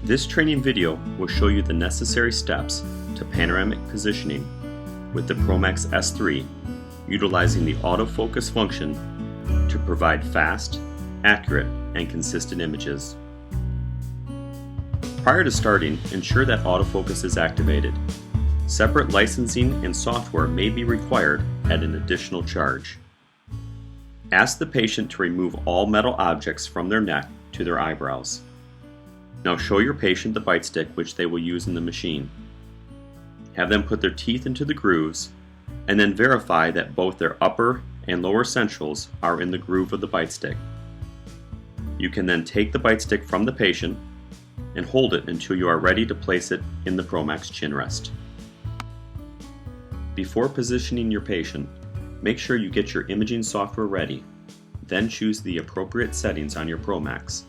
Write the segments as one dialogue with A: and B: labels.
A: This training video will show you the necessary steps to panoramic positioning with the ProMax S3, utilizing the AutoFocus function to provide fast, accurate, and consistent images. Prior to starting, ensure that AutoFocus is activated. Separate licensing and software may be required at an additional charge. Ask the patient to remove all metal objects from their neck to their eyebrows. Now show your patient the bite stick which they will use in the machine. Have them put their teeth into the grooves and then verify that both their upper and lower centrals are in the groove of the bite stick. You can then take the bite stick from the patient and hold it until you are ready to place it in the ProMax chin rest. Before positioning your patient, make sure you get your imaging software ready. Then choose the appropriate settings on your ProMax.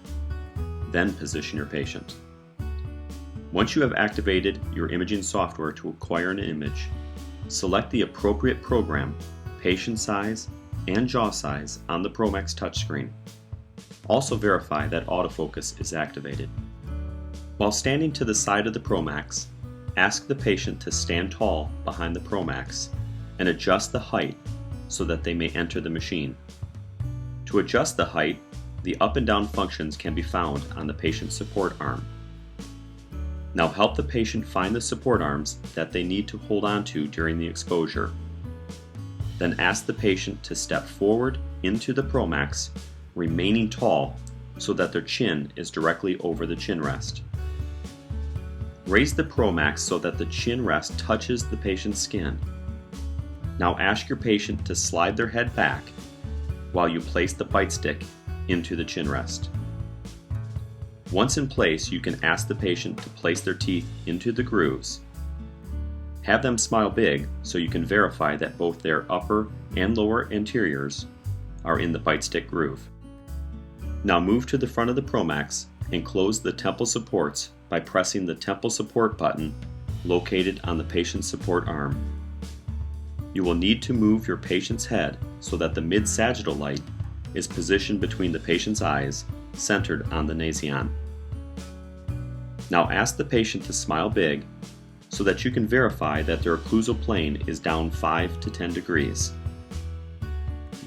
A: Then position your patient. Once you have activated your imaging software to acquire an image, select the appropriate program, patient size, and jaw size on the ProMax touchscreen. Also verify that AutoFocus is activated. While standing to the side of the ProMax, ask the patient to stand tall behind the ProMax and adjust the height so that they may enter the machine. To adjust the height, the up and down functions can be found on the patient's support arm. Now help the patient find the support arms that they need to hold on to during the exposure. Then ask the patient to step forward into the ProMax, remaining tall so that their chin is directly over the chin rest. Raise the ProMax so that the chin rest touches the patient's skin. Now ask your patient to slide their head back while you place the bite stick into the chin rest. Once in place, you can ask the patient to place their teeth into the grooves. Have them smile big so you can verify that both their upper and lower anteriors are in the bite stick groove. Now move to the front of the ProMax and close the temple supports by pressing the temple support button located on the patient's support arm. You will need to move your patient's head so that the mid-sagittal light is positioned between the patient's eyes, centered on the nasion. Now ask the patient to smile big so that you can verify that their occlusal plane is down 5 to 10 degrees.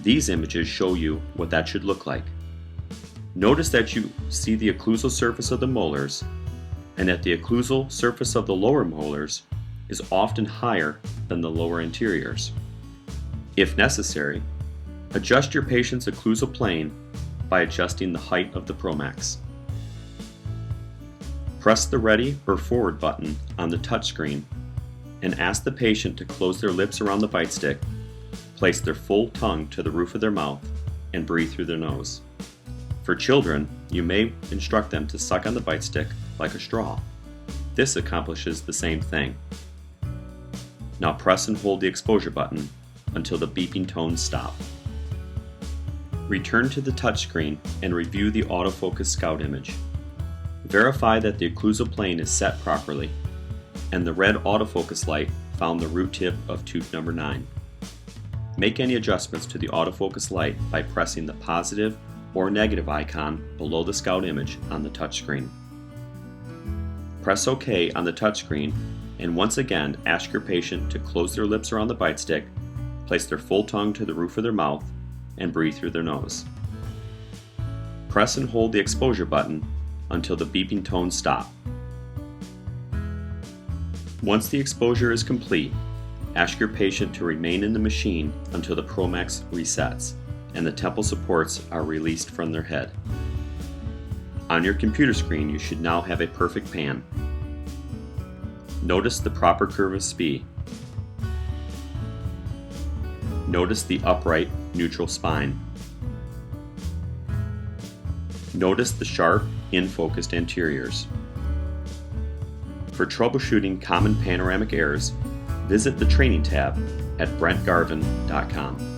A: These images show you what that should look like. Notice that you see the occlusal surface of the molars and that the occlusal surface of the lower molars is often higher than the lower anteriors. If necessary, adjust your patient's occlusal plane by adjusting the height of the ProMax. Press the ready or forward button on the touchscreen and ask the patient to close their lips around the bite stick, place their full tongue to the roof of their mouth, and breathe through their nose. For children, you may instruct them to suck on the bite stick like a straw. This accomplishes the same thing. Now press and hold the exposure button until the beeping tones stop. Return to the touchscreen and review the AutoFocus Scout image. Verify that the occlusal plane is set properly and the red autofocus light found the root tip of tooth number 9. Make any adjustments to the autofocus light by pressing the positive or negative icon below the Scout image on the touchscreen. Press OK on the touchscreen and once again ask your patient to close their lips around the bite stick, place their full tongue to the roof of their mouth, and breathe through their nose. Press and hold the exposure button until the beeping tones stop. Once the exposure is complete, ask your patient to remain in the machine until the ProMax resets and the temple supports are released from their head. On your computer screen, you should now have a perfect pan. Notice the proper curve of Spee. Notice the upright, neutral spine. Notice the sharp, in-focused anteriors. For troubleshooting common panoramic errors, visit the Training tab at brentgarvin.com.